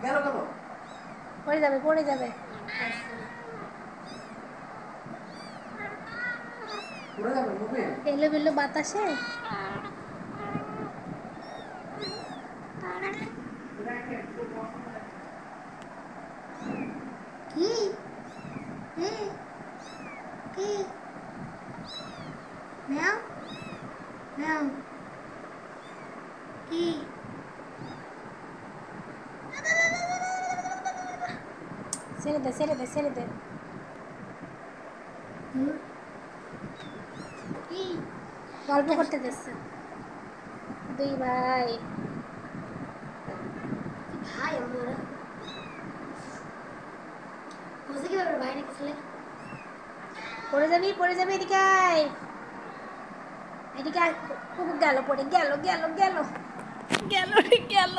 গেল গেল পড়ে যাবে পড়ে যাবে। পড়ে যাবে মোবাইল এলোমেলো বাতাসে। কি কি ম্যাও ম্যাও কি ছেড়ে দে ছেড়ে দে ছেড়ে দে। কি গল্প করতে দিচ্ছে দুই ভাই। ভাই আমরা বুঝে কি ভাই নাকি ছেলে। পড়ে যাবি এদিকে আয় এদিকে আয়। গেল পড়ে গেল গেল গেল গেল গেল।